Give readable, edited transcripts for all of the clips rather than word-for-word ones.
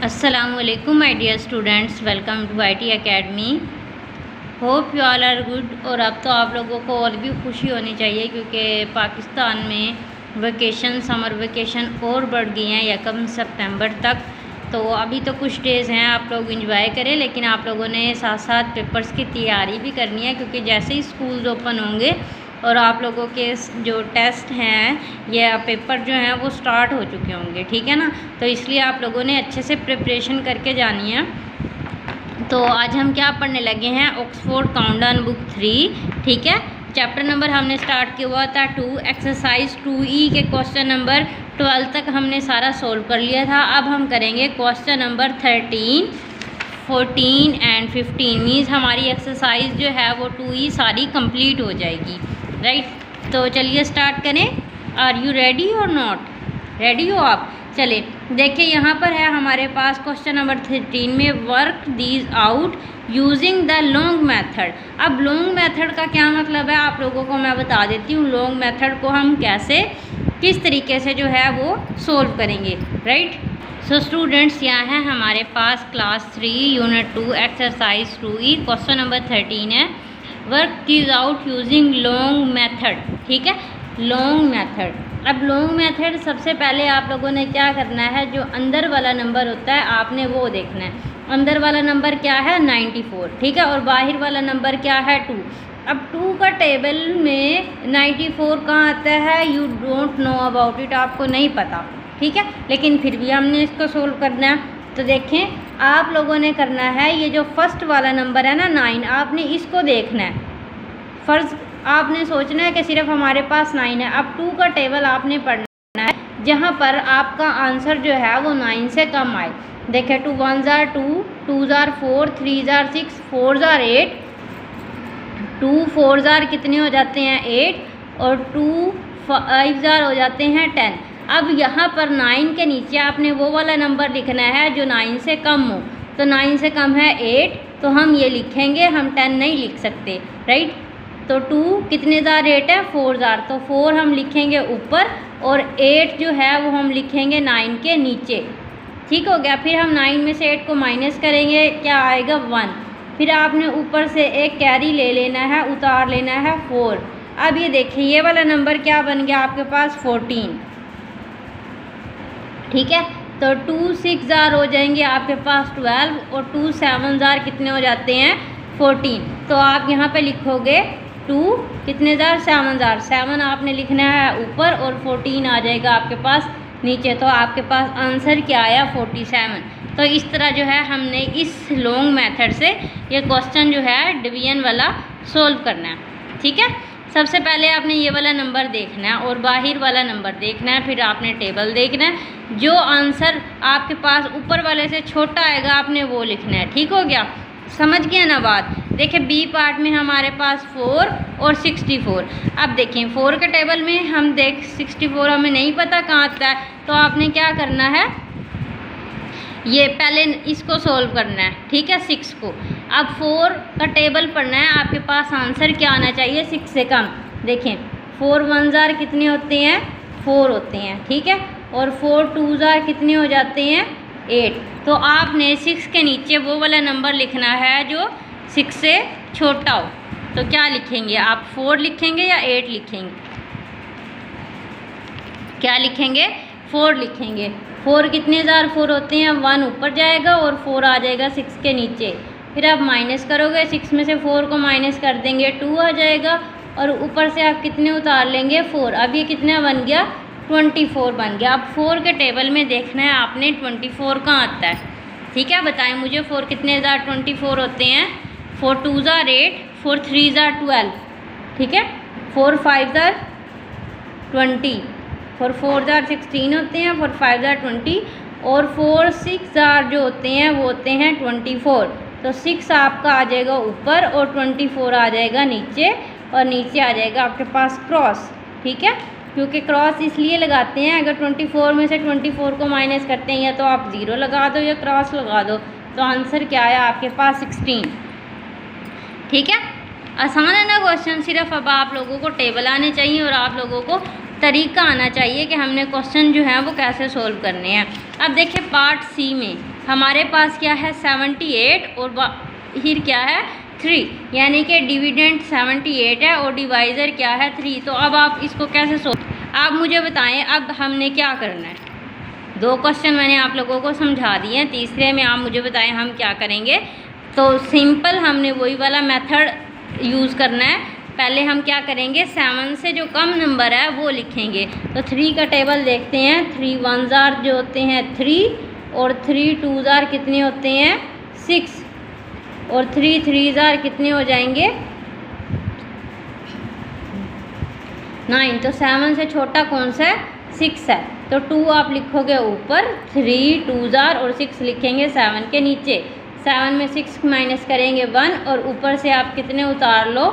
अस्सलामुअलैकुम my dear students, welcome to IT academy. Hope you all are good. और अब तो आप लोगों को और भी खुशी होनी चाहिए क्योंकि पाकिस्तान में वेकेशन, समर वेकेशन और बढ़ गई हैं 1 सितंबर तक। तो अभी तो कुछ डेज़ हैं, आप लोग इंजॉय करें, लेकिन आप लोगों ने साथ साथ पेपर्स की तैयारी भी करनी है क्योंकि जैसे ही स्कूल्स ओपन होंगे और आप लोगों के जो टेस्ट हैं या पेपर जो हैं वो स्टार्ट हो चुके होंगे, ठीक है ना। तो इसलिए आप लोगों ने अच्छे से प्रिपरेशन करके जानी है। तो आज हम क्या पढ़ने लगे हैं, ऑक्सफोर्ड काउंटडाउन बुक 3, ठीक है। चैप्टर नंबर हमने स्टार्ट किया हुआ था 2, एक्सरसाइज 2E के क्वेश्चन नंबर 12 तक हमने सारा सोल्व कर लिया था। अब हम करेंगे क्वेश्चन नंबर 13, 14 एंड 15। मीन्स हमारी एक्सरसाइज जो है वो 2E सारी कंप्लीट हो जाएगी, राइट। तो चलिए स्टार्ट करें। आर यू रेडी और नॉट? रेडी हो आप? चलिए देखिए, यहाँ पर है हमारे पास क्वेश्चन नंबर 13 में work these out using the long method. अब लॉन्ग मेथड का क्या मतलब है आप लोगों को मैं बता देती हूँ। लॉन्ग मेथड को हम कैसे, किस तरीके से जो है वो सोल्व करेंगे, राइट। सो स्टूडेंट्स, यहाँ है हमारे पास class 3 unit 2 exercise 2E question number 13 है। Work these out using long method, ठीक है, लॉन्ग मेथड। अब लॉन्ग मेथड सबसे पहले आप लोगों ने क्या करना है, जो अंदर वाला नंबर होता है आपने वो देखना है। अंदर वाला नंबर क्या है 94, ठीक है, और बाहर वाला नंबर क्या है 2। अब 2 का टेबल में 94 कहाँ आता है, you don't know about it, आपको नहीं पता, ठीक है, लेकिन फिर भी हमने इसको सोल्व करना है। तो देखें, आप लोगों ने करना है ये जो फर्स्ट वाला नंबर है ना 9, आपने इसको देखना है। फ़र्ज़ आपने सोचना है कि सिर्फ हमारे पास 9 है। अब 2 का टेबल आपने पढ़ना है जहाँ पर आपका आंसर जो है वो 9 से कम आए। देखें, 2 1 jar 2, 2 jar 4, 3 jar 6, 4 jar 8, 2 4 jar कितने हो जाते हैं 8, और 2 5 जार हो जाते हैं 10। अब यहाँ पर 9 के नीचे आपने वो वाला नंबर लिखना है जो 9 से कम हो। तो 9 से कम है 8, तो हम ये लिखेंगे, हम 10 नहीं लिख सकते, राइट। तो 2 कितने जार 8 है 4 जार, तो 4 हम लिखेंगे ऊपर और 8 जो है वो हम लिखेंगे 9 के नीचे, ठीक हो गया। फिर हम 9 में से 8 को माइनस करेंगे, क्या आएगा 1। फिर आपने ऊपर से एक कैरी ले लेना है, उतार लेना है 4। अब ये देखिए, ये वाला नंबर क्या बन गया आपके पास 14, ठीक है। तो 2 6 जार हो जाएंगे आपके पास 12, और 2 7 जार कितने हो जाते हैं 14। तो आप यहाँ पे लिखोगे 2 कितने जार 7 जार, 7 आपने लिखना है ऊपर और 14 आ जाएगा आपके पास नीचे। तो आपके पास आंसर क्या आया 47। तो इस तरह जो है हमने इस लॉन्ग मेथड से ये क्वेश्चन जो है डिवीजन वाला सोल्व करना है, ठीक है। सबसे पहले आपने ये वाला नंबर देखना है और बाहर वाला नंबर देखना है, फिर आपने टेबल देखना है। जो आंसर आपके पास ऊपर वाले से छोटा आएगा आपने वो लिखना है, ठीक हो गया, समझ गया ना बात। देखिए बी पार्ट में हमारे पास 4 और 64। अब देखें 4 के टेबल में हम 64 हमें नहीं पता कहाँ आता है, तो आपने क्या करना है, ये पहले इसको सोल्व करना है, ठीक है, 6 को। अब 4 का टेबल पढ़ना है, आपके पास आंसर क्या आना चाहिए 6 से कम। देखें 4 1 जार कितने होते हैं 4 होते हैं, ठीक है, और 4 2 जार कितने हो जाते हैं 8। तो आपने 6 के नीचे वो वाला नंबर लिखना है जो 6 से छोटा हो। तो क्या लिखेंगे आप, 4 लिखेंगे या 8 लिखेंगे, क्या लिखेंगे 4 लिखेंगे। 4 कितने जार 4 होते हैं, 1 ऊपर जाएगा और 4 आ जाएगा 6 के नीचे। फिर आप माइनस करोगे, 6 में से 4 को माइनस कर देंगे 2 आ जाएगा, और ऊपर से आप कितने उतार लेंगे 4। अब ये कितना बन गया 24 बन गया। अब 4 के टेबल में देखना है आपने 24 कहाँ आता है, ठीक है, बताएं मुझे 4 कितने जार 24 होते हैं। 4 2 जार 8, 4 3 जार 12, ठीक है, 4 5 जार 20, 4 4 जार 16 होते हैं, 4 5 जार 20, और 4 6 जार जो होते हैं वो होते हैं 24। तो 6 आपका आ जाएगा ऊपर और 24 आ जाएगा नीचे, और नीचे आ जाएगा आपके पास क्रॉस, ठीक है, क्योंकि क्रॉस इसलिए लगाते हैं, अगर 24 में से 24 को माइनस करते हैं या तो आप 0 लगा दो या क्रॉस लगा दो। तो आंसर क्या आया आपके पास 16, ठीक है। आसान है ना क्वेश्चन, सिर्फ अब आप लोगों को टेबल आने चाहिए और आप लोगों को तरीका आना चाहिए कि हमने क्वेश्चन जो है वो कैसे सोल्व करने हैं। अब देखिए पार्ट सी में हमारे पास क्या है 78 और बाहर क्या है 3, यानी कि डिविडेंड 78 है और डिवाइज़र क्या है 3। तो अब आप इसको कैसे आप मुझे बताएं अब हमने क्या करना है। 2 क्वेश्चन मैंने आप लोगों को समझा दिए हैं, तीसरे में आप मुझे बताएं हम क्या करेंगे। तो सिंपल हमने वही वाला मेथड यूज़ करना है। पहले हम क्या करेंगे, 7 से जो कम नंबर है वो लिखेंगे। तो 3 का टेबल देखते हैं। 3 1 जो होते हैं 3 और 3 2 कितने होते हैं 6 और 3 3 कितने हो जाएंगे 9। तो 7 से छोटा कौन सा है 6 है। तो 2 आप लिखोगे ऊपर, 3 2 और 6 लिखेंगे 7 के नीचे। 7 में 6 माइनस करेंगे 1 और ऊपर से आप कितने उतार लो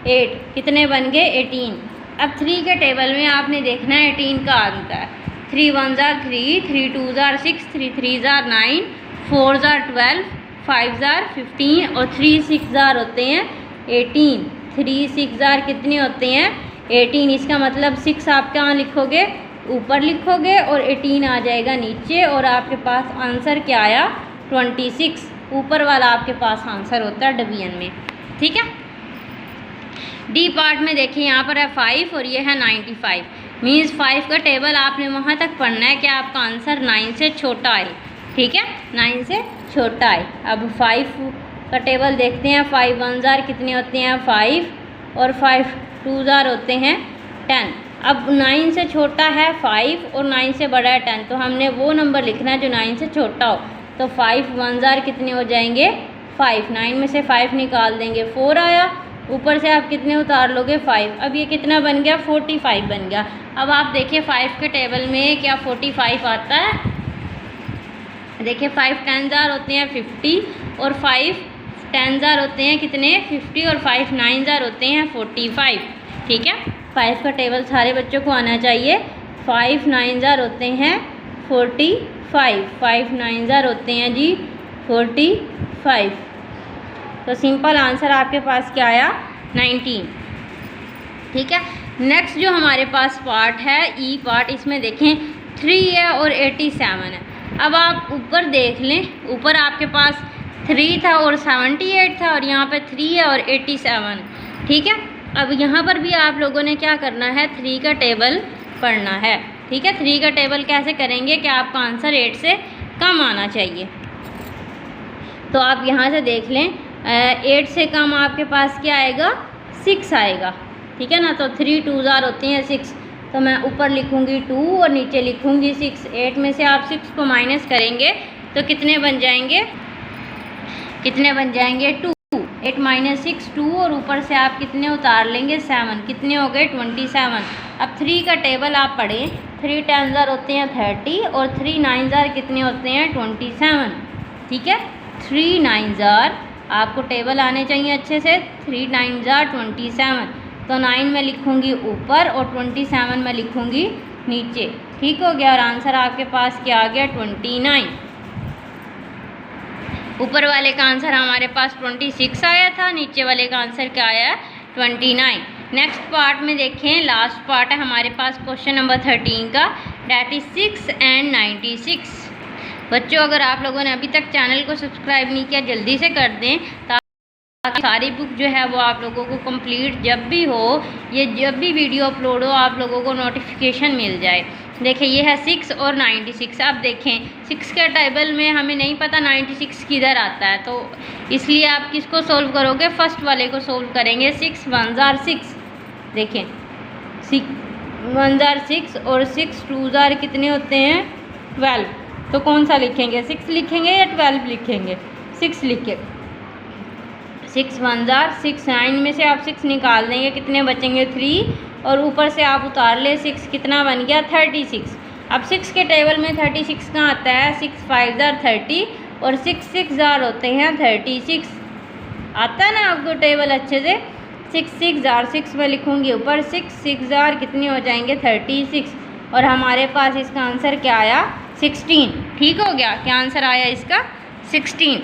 8, कितने बन गए 18। अब 3 के टेबल में आपने देखना है 18 का आता है। 3 1 3, 3 2 6, 3 3 9, 4 12, 5 15 और 3 6 होते हैं 18। 3 6 कितने होते हैं 18। इसका मतलब 6 आप कहाँ लिखोगे ऊपर लिखोगे और 18 आ जाएगा नीचे और आपके पास आंसर क्या आया 26। ऊपर वाला आपके पास आंसर होता है डिवीजन में। ठीक है। डी पार्ट में देखिए यहाँ पर है 5 और ये है 95। मीन्स 5 का टेबल आपने वहाँ तक पढ़ना है कि आपका आंसर 9 से छोटा आए। ठीक है, 9 से छोटा आए। अब 5 का टेबल देखते हैं। 5 1 कितने होते हैं 5 और 5 2 होते हैं 10। अब 9 से छोटा है 5 और 9 से बड़ा है 10। तो हमने वो नंबर लिखना है जो 9 से छोटा हो। तो 5 1 कितने हो जाएंगे 5। 9 में से 5 निकाल देंगे 4 आया। ऊपर से आप कितने उतार लोगे 5। अब ये कितना बन गया 45 बन गया। अब आप देखिए 5 के टेबल में क्या 45 आता है। देखिए 5 10 होते हैं 50 और 5 10 होते हैं कितने 50 और 5 9 होते हैं 45। ठीक है, 5 का टेबल सारे बच्चों को आना चाहिए। 5 9 होते हैं 45, 5 9 होते हैं जी 45। तो सिंपल आंसर आपके पास क्या आया 19। ठीक है। नेक्स्ट जो हमारे पास पार्ट है ई पार्ट, इसमें देखें 3 है और 87 है। अब आप ऊपर देख लें, ऊपर आपके पास 3 था और 78 था और यहाँ पे 3 है और 87। ठीक है। अब यहाँ पर भी आप लोगों ने क्या करना है 3 का टेबल पढ़ना है। ठीक है, 3 का टेबल कैसे करेंगे कि आपका आंसर 8 से कम आना चाहिए। तो आप यहाँ से देख लें 8 से कम आपके पास क्या आएगा 6 आएगा। ठीक है ना। तो 3 2 होते हैं 6। तो मैं ऊपर लिखूँगी 2 और नीचे लिखूँगी 6। 8 में से आप 6 को माइनस करेंगे तो कितने बन जाएंगे 2। 8 - 6 2 और ऊपर से आप कितने उतार लेंगे 7। कितने हो गए 27। अब 3 का टेबल आप पढ़ें। 3 10 होते हैं 30 और 3 9 कितने होते हैं 27। ठीक है, 3 9 आपको टेबल आने चाहिए अच्छे से। 3 9 27। तो 9 में लिखूँगी ऊपर और 27 में लिखूँगी नीचे। ठीक हो गया और आंसर आपके पास क्या आ गया 29। ऊपर वाले का आंसर हमारे पास 26 आया था, नीचे वाले का आंसर क्या आया 29। नेक्स्ट पार्ट में देखें, लास्ट पार्ट है हमारे पास क्वेश्चन नंबर 13 का, डैट इज 6 and 96। बच्चों अगर आप लोगों ने अभी तक चैनल को सब्सक्राइब नहीं किया जल्दी से कर दें ताकि सारी बुक जो है वो आप लोगों को कंप्लीट जब भी हो, ये जब भी वीडियो अपलोड हो आप लोगों को नोटिफिकेशन मिल जाए। देखिए ये है 6 और 96। अब देखें 6 के टेबल में हमें नहीं पता 96 किधर आता है, तो इसलिए आप किसको सोल्व करोगे फर्स्ट वाले को सोल्व करेंगे। 6 1 6। देखें 6 1 6 और 6 2 कितने होते हैं 12। तो कौन सा लिखेंगे 6 लिखेंगे या 12 लिखेंगे 6 लिखे। 6 1 6। 9 में से आप 6 निकाल देंगे कितने बचेंगे 3 और ऊपर से आप उतार ले 6। कितना बन गया 36। अब 6 के टेबल में 36 कहाँ आता है 6 5 30 और 6 6 होते हैं 36। आता है ना आपको टेबल अच्छे से। 6 6 6 में लिखूँगी ऊपर 6 6 कितने हो जाएंगे 36 और हमारे पास इसका आंसर क्या आया 16। ठीक हो गया, क्या आंसर आया इसका 16।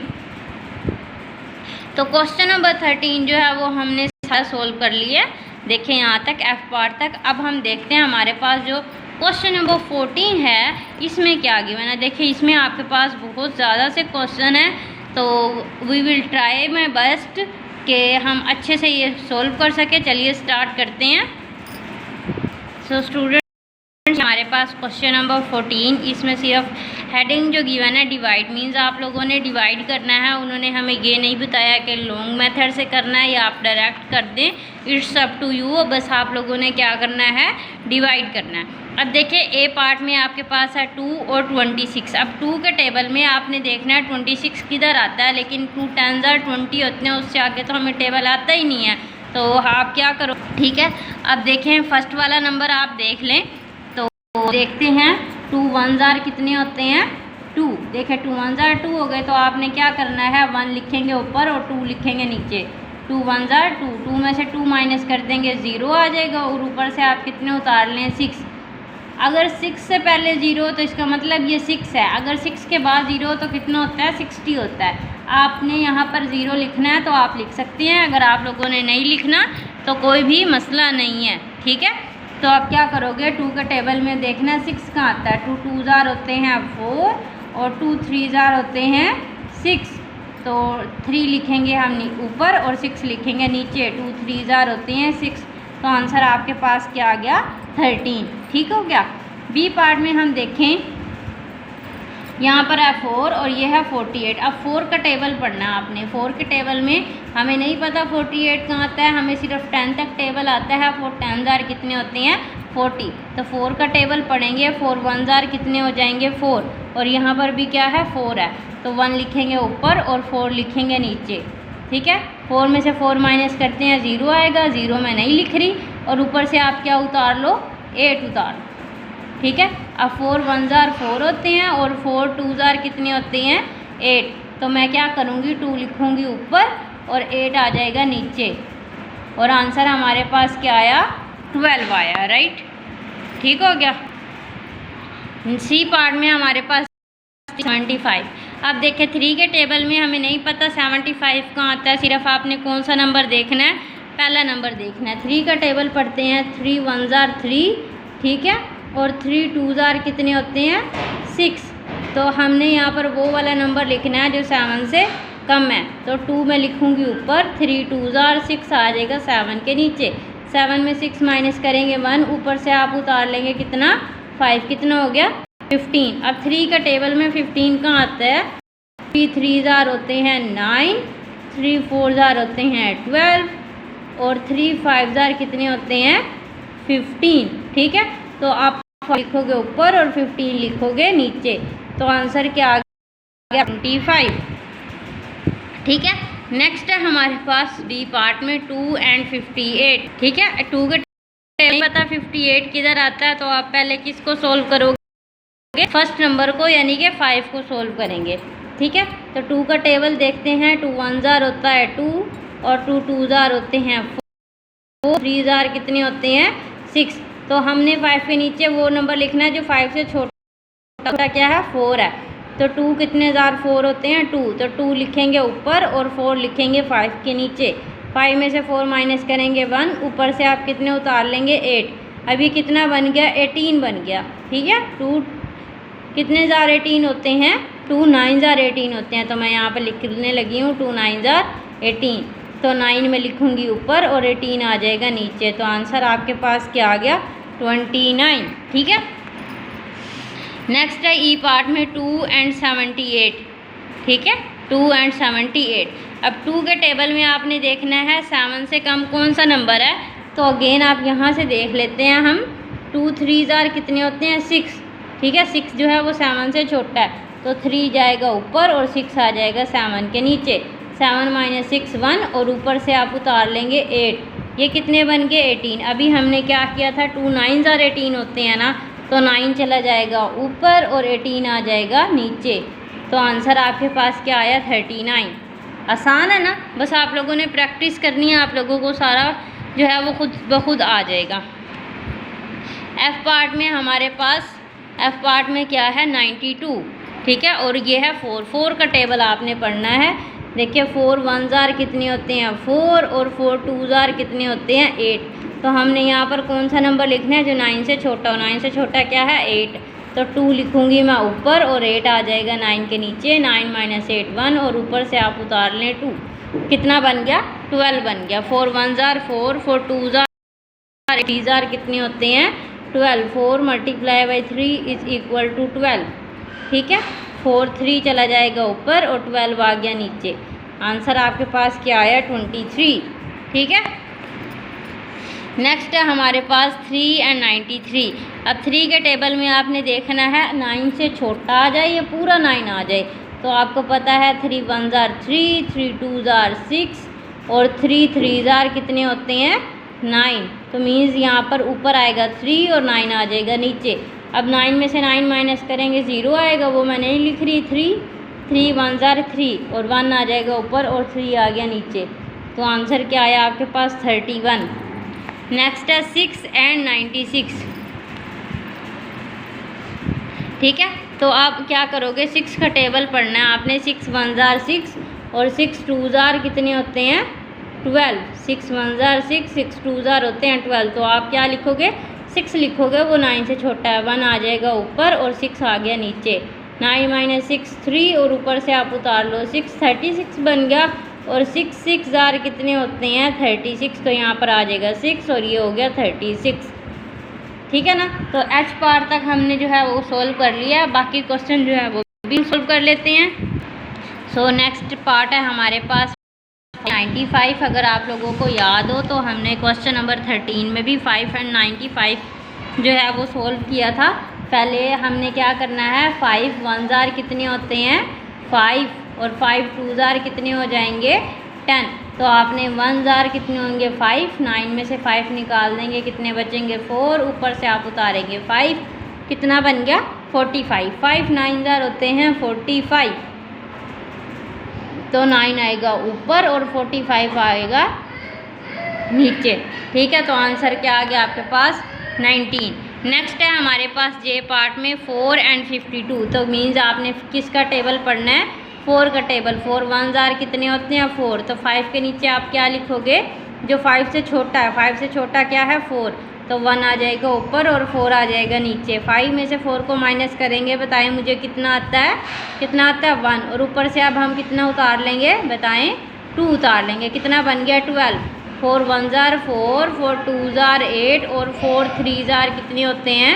तो क्वेश्चन नंबर 13 जो है वो हमने सारा सोल्व कर लिया। देखें यहाँ तक एफ पार्ट तक। अब हम देखते हैं हमारे पास जो क्वेश्चन नंबर 14 है, इसमें क्या गिवन है। देखिए इसमें आपके पास बहुत ज़्यादा से क्वेश्चन है, तो we will try my best कि हम अच्छे से ये सॉल्व कर सके। चलिए स्टार्ट करते हैं। सो स्टूडेंट, हमारे पास क्वेश्चन नंबर 14, इसमें सिर्फ हेडिंग जो गिवन है डिवाइड, मीन्स आप लोगों ने डिवाइड करना है। उन्होंने हमें ये नहीं बताया कि लॉन्ग मेथड से करना है या आप डायरेक्ट कर दें, इट्स अप टू यू। बस आप लोगों ने क्या करना है, डिवाइड करना है। अब देखिए ए पार्ट में आपके पास है 2 और 26। अब 2 के टेबल में आपने देखना है 26 किधर आता है, लेकिन 2 10s are 20 होते हैं, उससे आगे तो हमें टेबल आता ही नहीं है। तो आप क्या करो, ठीक है। अब देखें फर्स्ट वाला नंबर आप देख लें, तो देखते हैं 2 1s are कितने होते हैं, 2। देखें 2 1s are 2 हो गए, तो आपने क्या करना है, 1 लिखेंगे ऊपर और 2 लिखेंगे नीचे। 2 1s are 2, 2 में से 2 माइनस कर देंगे, 0 आ जाएगा, और ऊपर से आप कितने उतार लें, 6। अगर 6 से पहले 0 हो तो इसका मतलब ये 6 है, अगर 6 के बाद 0 हो तो कितना होता है, 60 होता है। आपने यहाँ पर 0 लिखना है तो आप लिख सकते हैं, अगर आप लोगों ने नहीं लिखना तो कोई भी मसला नहीं है, ठीक है। तो आप क्या करोगे, 2 के टेबल में देखना है 6 कहाँ आता है। 2 2s are होते हैं 4 और 2 3s are होते हैं 6, तो 3 लिखेंगे हम ऊपर और 6 लिखेंगे नीचे। 2 3s are होते हैं 6, तो आंसर आपके पास क्या आ गया, 13, ठीक हो गया। बी पार्ट में हम देखें, यहाँ पर है 4 और ये है 48। अब 4 का टेबल पढ़ना है आपने। 4 के टेबल में हमें नहीं पता 48 कहाँ आता है, हमें सिर्फ 10 तक टेबल आता है। 4 10s are कितने होते हैं, 40। तो 4 का टेबल पढ़ेंगे, 4 1s are कितने हो जाएंगे, 4, और यहाँ पर भी क्या है, 4 है, तो 1 लिखेंगे ऊपर और 4 लिखेंगे नीचे, ठीक है। 4 में से 4 माइनस करते हैं, 0 आएगा, 0 मैं नहीं लिख रही, और ऊपर से आप क्या उतार लो, 8 उतार लो, ठीक है। अब 4 1s are 4 होते हैं और 4 2s are कितने होते हैं, 8। तो मैं क्या करूँगी, 2 लिखूँगी ऊपर और 8 आ जाएगा नीचे, और आंसर हमारे पास क्या आया, 12 आया, राइट, ठीक हो गया। सी पार्ट में हमारे पास 75। अब देखें 3 के टेबल में हमें नहीं पता 75 कहाँ आता है, सिर्फ आपने कौन सा नंबर देखना है, पहला नंबर देखना है। 3 का टेबल पढ़ते हैं, 3 1s are 3, ठीक है, और 3 2s are कितने होते हैं, 6। तो हमने यहाँ पर वो वाला नंबर लिखना है जो 7 से कम है, तो 2 में लिखूँगी ऊपर, 3 2s are 6 आ जाएगा 7 के नीचे। 7 में 6 माइनस करेंगे 1, ऊपर से आप उतार लेंगे कितना, 5, कितना हो गया, 15। अब 3 का टेबल में 15 कहाँ आता है, 3 3s are होते हैं 9, 3 4s are होते हैं 12, और 3 5s are कितने होते हैं, 15, ठीक है। तो आप लिखोगे ऊपर और 15 लिखोगे नीचे, तो आंसर क्या आ गया, 25, ठीक है। नेक्स्ट है हमारे पास डी पार्ट में 2 and 58, ठीक है। 2 के नहीं पता 58 किधर आता है, तो आप पहले किसको सोल्व करोगे, फर्स्ट नंबर को, यानी कि 5 को सोल्व करेंगे, ठीक है। तो 2 का टेबल देखते हैं, 2 1s are होता है 2 और 2 2s are होते हैं 4, 3s are कितने होते हैं 6। तो हमने 5 के नीचे वो नंबर लिखना है जो 5 से छोटा, क्या है, 4 है। तो 2 कितने 4 होते हैं 2, तो 2 लिखेंगे ऊपर और 4 लिखेंगे 5 के नीचे। 5 में से 4 माइनस करेंगे 1, ऊपर से आप कितने उतार लेंगे, 8। अभी कितना बन गया, 18 बन गया, ठीक है। 2 कितने 18 होते हैं, 2 9s are 18 होते हैं, तो मैं यहाँ पर लिखने लगी हूँ 2 9s are 18, तो 9 में लिखूँगी ऊपर और 18 आ जाएगा नीचे, तो आंसर आपके पास क्या आ गया, 29, ठीक है। नेक्स्ट है ई पार्ट में 2 and 78, ठीक है, 2 and 78। अब 2 के टेबल में आपने देखना है 7 से कम कौन सा नंबर है, तो अगेन आप यहाँ से देख लेते हैं हम, 2 3s are कितने होते हैं 6, ठीक है। 6 जो है वो 7 से छोटा है, तो 3 जाएगा ऊपर और 6 आ जाएगा 7 के नीचे। 7 माइनस 6 1, और ऊपर से आप उतार लेंगे 8, ये कितने बन गए 18। अभी हमने क्या किया था, 2 9s are 18 होते हैं ना, तो 9 चला जाएगा ऊपर और 18 आ जाएगा नीचे, तो आंसर आपके पास क्या आया, 39। आसान है ना, बस आप लोगों ने प्रैक्टिस करनी है, आप लोगों को सारा जो है वो खुद ब खुद आ जाएगा। एफ पार्ट में हमारे पास, एफ पार्ट में क्या है, 92, ठीक है, और ये है 4 का टेबल आपने पढ़ना है। देखिए 4 1 जार कितने होते हैं 4 और 4 2 जार कितने होते हैं 8। तो हमने यहाँ पर कौन सा नंबर लिखना है जो 9 से छोटा हो। 9 से छोटा क्या है 8, तो 2 लिखूँगी मैं ऊपर और 8 आ जाएगा 9 के नीचे। 9 - 8 1 और ऊपर से आप उतार लें 2, कितना बन गया 12 बन गया। 4 1 जार 4, 4 2 जार 8 जार कितने होते हैं 12। 4 × 3 = 12। ठीक है, 4 3 चला जाएगा ऊपर और 12 आ गया नीचे। आंसर आपके पास क्या आया 23। ठीक है, नेक्स्ट है हमारे पास 3 और 93। अब 3 के टेबल में आपने देखना है 9 से छोटा आ जाए या पूरा 9 आ जाए। तो आपको पता है 3 1 जार 3, 3 2 जार 6 और 3 3 जार कितने होते हैं 9। तो मीन्स यहाँ पर ऊपर आएगा 3 और 9 आ जाएगा नीचे। अब 9 में से 9 माइनस करेंगे 0 आएगा, वो मैं नहीं लिख रही। 3 1 जार 3 और 1 आ जाएगा ऊपर और 3 आ गया नीचे। तो आंसर क्या आया आपके पास 31। नेक्स्ट है 6 और 96। ठीक है, तो आप क्या करोगे 6 का टेबल पढ़ना है आपने। 6 1 जार 6 और 6 2 जार कितने होते हैं 12। 6 1 जार 6, 6 2 जार होते हैं 12। तो आप क्या लिखोगे 6 लिखोगे, वो 9 से छोटा है। 1 आ जाएगा ऊपर और 6 आ गया नीचे। 9 - 6 3 और ऊपर से आप उतार लो 6, 36 बन गया। और 6 6 जार कितने होते हैं 36। तो यहाँ पर आ जाएगा 6 और ये हो गया 36। ठीक है ना, तो एच पार्ट तक हमने जो है वो सोल्व कर लिया। बाकी क्वेश्चन जो है वो भी सोल्व कर लेते हैं। सो नेक्स्ट पार्ट है हमारे पास 95। अगर आप लोगों को याद हो तो हमने क्वेश्चन नंबर 13 में भी 5 और 95 जो है वो सोल्व किया था। पहले हमने क्या करना है 5 1 जार कितने होते हैं 5 और 5 2 जार कितने हो जाएंगे 10। तो आपने 1 जार कितने होंगे 5, 9 में से 5 निकाल देंगे कितने बचेंगे 4, ऊपर से आप उतारेंगे 5, कितना बन गया 45। 5 9 जार होते हैं 45, तो 9 आएगा ऊपर और 45 आएगा नीचे। ठीक है, तो आंसर क्या आ गया आपके पास 19। नेक्स्ट है हमारे पास जे पार्ट में 4 और 52। तो मीन्स आपने किसका टेबल पढ़ना है 4 का टेबल। 4 1 जार कितने होते हैं 4। तो 5 के नीचे आप क्या लिखोगे जो 5 से छोटा है। 5 से छोटा क्या है 4, तो 1 आ जाएगा ऊपर और 4 आ जाएगा नीचे। 5 में से 4 को माइनस करेंगे, बताएं मुझे कितना आता है 1। और ऊपर से अब हम कितना उतार लेंगे बताएं 2 उतार लेंगे, कितना बन गया 12। 4 1 जार 4, 4 2 जार 8 और 4 3 जार कितने होते हैं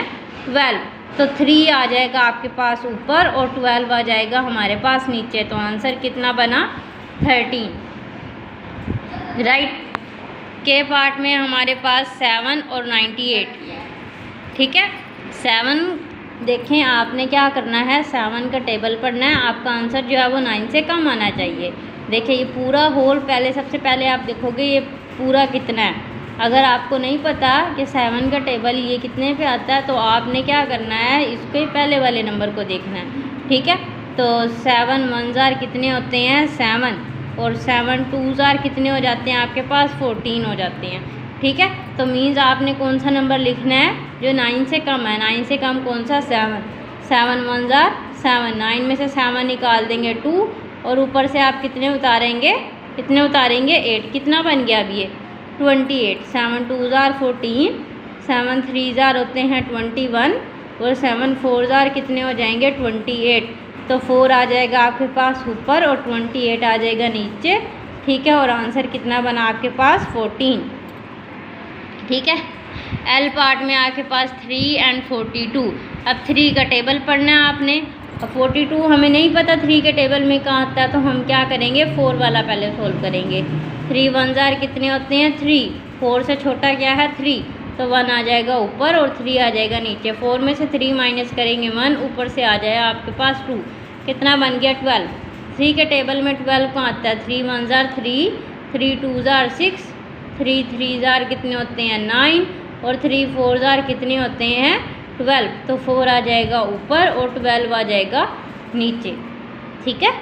12। तो 3 आ जाएगा आपके पास ऊपर और 12 आ जाएगा हमारे पास नीचे। तो आंसर कितना बना 13। राइट, के पार्ट में हमारे पास 7 और 98। ठीक है, 7 देखें आपने क्या करना है 7 का टेबल पढ़ना है। आपका आंसर जो है वो 9 से कम आना चाहिए। देखिए ये पूरा होल पहले सबसे पहले आप देखोगे ये पूरा कितना है। अगर आपको नहीं पता कि 7 का टेबल ये कितने पे आता है तो आपने क्या करना है इसके पहले वाले नंबर को देखना है। ठीक है, तो 7 1 जार कितने होते हैं 7 और 7 2 जार कितने हो जाते हैं आपके पास 14 हो जाते हैं। ठीक है, तो मीन्स आपने कौन सा नंबर लिखना है जो 9 से कम है। 9 से कम कौन सा 7। 7 1 जार 7, 9 में से 7 निकाल देंगे 2 और ऊपर से आप कितने उतारेंगे 8, कितना बन गया अभी ये 28। 7 2 जार 14, 7 3 जार होते हैं 21 और 7 4 जार कितने हो जाएंगे 28। तो 4 आ जाएगा आपके पास ऊपर और 28 आ जाएगा नीचे। ठीक है, और आंसर कितना बना आपके पास 14। ठीक है, एल पार्ट में आपके पास 3 और 42। अब 3 का टेबल पढ़ना है आपने। अब 42 हमें नहीं पता 3 के टेबल में कहाँ आता है, तो हम क्या करेंगे 4 वाला पहले सोल्व करेंगे। 3 1 जार कितने होते हैं 3, 4 से छोटा क्या है 3, तो 1 आ जाएगा ऊपर और 3 आ जाएगा नीचे। 4 में से 3 माइनस करेंगे 1, ऊपर से आ जाएगा आपके पास 2, कितना बन गया 12। 3 के टेबल में 12 कहाँ आता है 3 1 जार 3, 3 2 जार 6, 3 3 जार कितने होते हैं 9 और 3 4 जार कितने होते हैं 12। तो 4 आ जाएगा ऊपर और 12 आ जाएगा नीचे। ठीक है,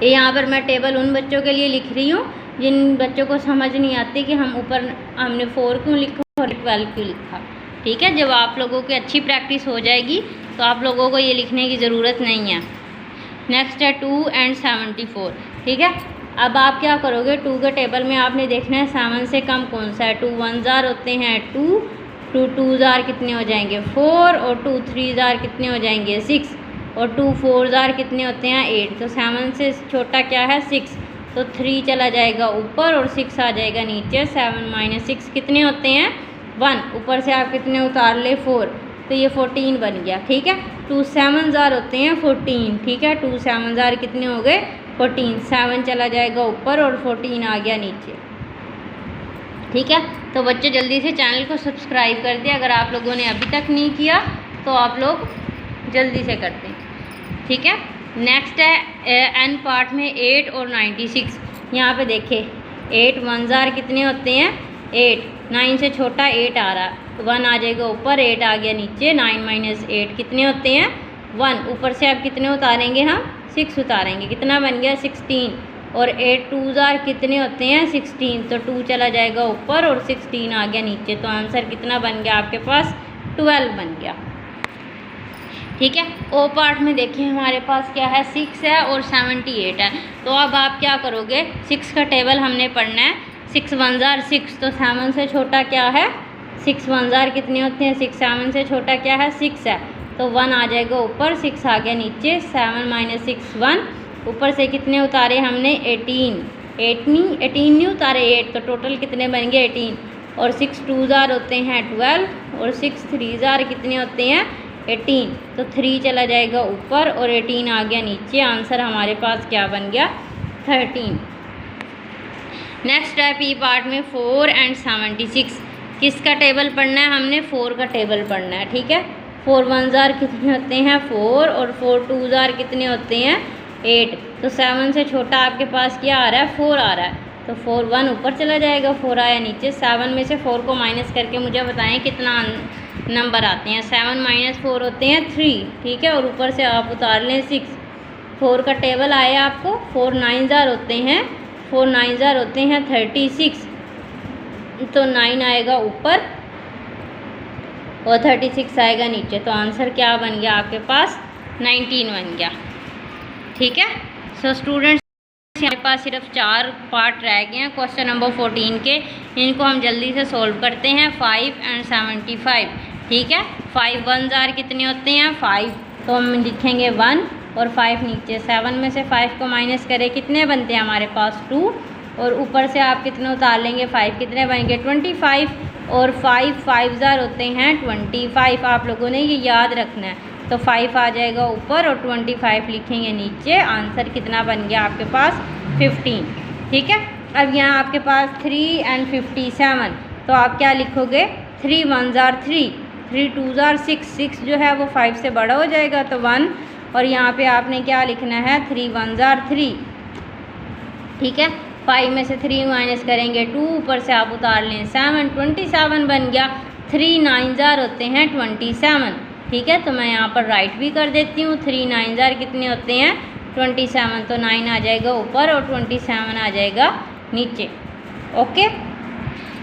ये यहाँ पर मैं टेबल उन बच्चों के लिए लिख रही हूँ जिन बच्चों को समझ नहीं आती कि हमने 4 क्यों लिखा और 12 क्यों लिखा। ठीक है, जब आप लोगों की अच्छी प्रैक्टिस हो जाएगी तो आप लोगों को ये लिखने की ज़रूरत नहीं है। नेक्स्ट है 2 एंड 74, ठीक है। अब आप क्या करोगे, 2 के टेबल में आपने देखना है 7 से कम कौन सा है। 2 1 जार होते हैं 2, 2 2 जार कितने हो जाएंगे 4, और 2 3 जार कितने हो जाएंगे 6, और 2 4 जार कितने होते हैं 8। तो 7 से छोटा क्या है 6, तो 3 चला जाएगा ऊपर और 6 आ जाएगा नीचे। 7 माइनस 6 कितने होते हैं 1, ऊपर से आप कितने उतार ले 4, तो ये 14 बन गया, ठीक है। 2 7 जार होते हैं 14, ठीक है। 2 7 जार कितने हो गए 14, 7 चला जाएगा ऊपर और 14 आ गया नीचे, ठीक है। तो बच्चे जल्दी से चैनल को सब्सक्राइब कर दें अगर आप लोगों ने अभी तक नहीं किया, तो आप लोग जल्दी से करते हैं, ठीक है। नेक्स्ट है एन पार्ट में 8 और 96। यहाँ पे देखें 8 1 जार कितने होते हैं 8, 9 से छोटा 8 आ रहा, 1 आ जाएगा ऊपर, 8 आ गया नीचे। 9 माइनस 8 कितने होते हैं 1, ऊपर से आप कितने उतारेंगे हम 6 उतारेंगे, कितना बन गया 16, और 8 2 जार कितने होते हैं 16, तो 2 चला जाएगा ऊपर और 16 आ गया नीचे। तो आंसर कितना बन गया आपके पास 12 बन गया, ठीक है। ओ पार्ट में देखिए हमारे पास क्या है 6 है और 78 है। तो अब आप क्या करोगे, 6 का टेबल हमने पढ़ना है। 6 1 जार 6, तो 7 से छोटा क्या है 6 1 जार कितने होते हैं 6, 7 से छोटा क्या है 6 है, तो 1 आ जाएगा ऊपर, 6 आ गया नीचे। 7 माइनस 6 1, ऊपर से कितने उतारे हमने 18 नहीं उतारे 8, तो टोटल कितने बन गए 18, और 6 2 जार होते हैं 12, और 6 3 जार कितने होते हैं 18, तो 3 चला जाएगा ऊपर और 18 आ गया नीचे। आंसर हमारे पास क्या बन गया 13। नेक्स्ट है पी पार्ट में 4 एंड 76। किसका टेबल पढ़ना है हमने 4 का टेबल पढ़ना है, ठीक है। 4 1 जार कितने होते हैं 4, और 4 2 जार कितने होते हैं 8। तो 7 से छोटा आपके पास क्या आ रहा है 4 आ रहा है, तो 4 1 ऊपर चला जाएगा, 4 आया नीचे। 7 में से 4 को माइनस करके मुझे बताएं कितना नंबर आते हैं। 7 माइनस 4 होते हैं 3, ठीक है, और ऊपर से आप उतार लें 6। 4 का टेबल आया आपको, 4 9 जार होते हैं 4 9 जार होते हैं 36, तो 9 आएगा ऊपर और 36 आएगा नीचे। तो आंसर क्या बन गया आपके पास 19 बन गया, ठीक है। सो स्टूडेंट्स हमारे पास सिर्फ 4 पार्ट रह गए हैं क्वेश्चन नंबर 14 के, इनको हम जल्दी से सॉल्व करते हैं। 5 एंड 75, ठीक है। 5 1 जार कितने होते हैं 5, तो हम लिखेंगे 1 और 5 नीचे। 7 में से 5 को माइनस करें कितने बनते हैं हमारे पास 2, और ऊपर से आप कितने उतार लेंगे 5, कितने बनेंगे 25, और 5 5 जार होते हैं 25। आप लोगों ने ये याद रखना है, तो 5 आ जाएगा ऊपर और 25 लिखेंगे नीचे। आंसर कितना बन गया आपके पास 15, ठीक है। अब यहाँ आपके पास 3 एंड 57, तो आप क्या लिखोगे 3 1 जार 3, 3 2 जार 6, 6 जो है वो 5 से बड़ा हो जाएगा तो 1, और यहाँ पे आपने क्या लिखना है 3 1 जार 3, ठीक है। 5 में से 3 माइनस करेंगे 2, ऊपर से आप उतार लें 7, 27 बन गया। 3 9 जार होते हैं 27, ठीक है, तो मैं यहाँ पर राइट भी कर देती हूँ। 3 9 जार कितने होते हैं 27, तो 9 आ जाएगा ऊपर और 27 आ जाएगा नीचे, ओके।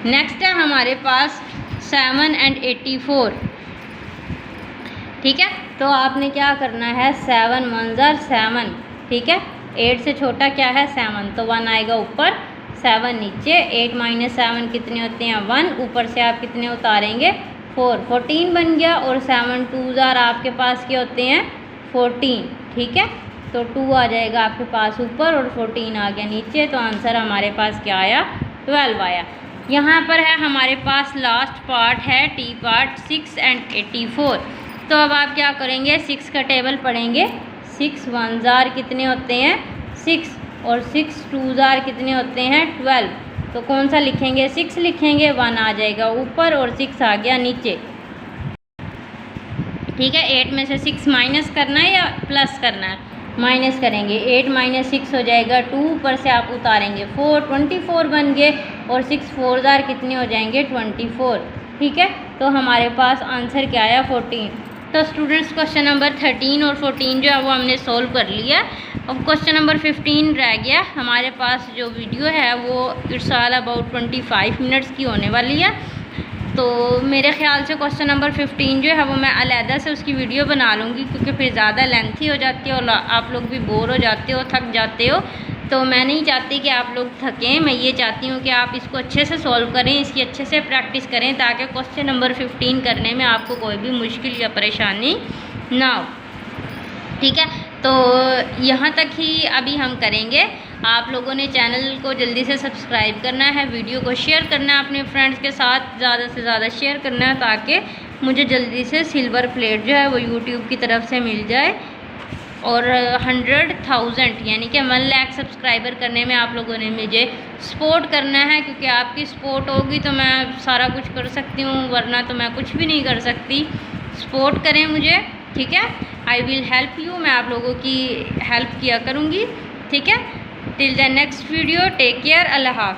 नेक्स्ट है हमारे पास 7 एंड 84, ठीक है। तो आपने क्या करना है 7 1 जार 7, ठीक है। 8 से छोटा क्या है 7, तो 1 आएगा ऊपर, 7 नीचे। 8 माइनस 7 कितने होते हैं 1, ऊपर से आप कितने उतारेंगे 4, 14 बन गया। और 7 2 जार आपके पास क्या होते हैं 14, ठीक है, तो 2 आ जाएगा आपके पास ऊपर और 14 आ गया नीचे। तो आंसर हमारे पास क्या आया 12 आया। यहाँ पर है हमारे पास लास्ट पार्ट है टी पार्ट 6 एंड 84। तो अब आप क्या करेंगे 6 का टेबल पढ़ेंगे। 6 1 जार कितने होते हैं 6, और 6 2 जार कितने होते हैं 12, तो कौन सा लिखेंगे 6 लिखेंगे, 1 आ जाएगा ऊपर और 6 आ गया नीचे, ठीक है। 8 में से 6 माइनस करना है या प्लस करना है, माइनस करेंगे। 8 माइनस 6 हो जाएगा 2, ऊपर से आप उतारेंगे 4, 24 बन गए, और 6 4 जार कितने हो जाएंगे 24, ठीक है। तो हमारे पास आंसर क्या आया 14। तो स्टूडेंट्स क्वेश्चन नंबर 13 और 14 जो है वो हमने सोल्व कर लिया। अब क्वेश्चन नंबर 15 रह गया। हमारे पास जो वीडियो है वो इट्स ऑल अबाउट 25 मिनट्स की होने वाली है। तो मेरे ख़्याल से क्वेश्चन नंबर 15 जो है वो मैं अलहदा से उसकी वीडियो बना लूँगी, क्योंकि फिर ज़्यादा लेंथी हो जाती है और आप लोग भी बोर हो जाते हो, थक जाते हो। तो मैं नहीं चाहती कि आप लोग थकें, मैं ये चाहती हूँ कि आप इसको अच्छे से सॉल्व करें, इसकी अच्छे से प्रैक्टिस करें, ताकि क्वेश्चन नंबर 15 करने में आपको कोई भी मुश्किल या परेशानी ना हो। ठीक है, तो यहाँ तक ही अभी हम करेंगे। आप लोगों ने चैनल को जल्दी से सब्सक्राइब करना है, वीडियो को शेयर करना है अपने फ्रेंड्स के साथ, ज़्यादा से ज़्यादा शेयर करना है, ताकि मुझे जल्दी से सिल्वर प्लेट जो है वो यूट्यूब की तरफ से मिल जाए। और 100,000 यानी कि 1 लाख सब्सक्राइबर करने में आप लोगों ने मुझे सपोर्ट करना है, क्योंकि आपकी सपोर्ट होगी तो मैं सारा कुछ कर सकती हूँ, वरना तो मैं कुछ भी नहीं कर सकती। सपोर्ट करें मुझे, ठीक है। आई विल हेल्प यू, मैं आप लोगों की हेल्प किया करूँगी, ठीक है। Till the next video, take care, अल्लाह हाफ़िज़।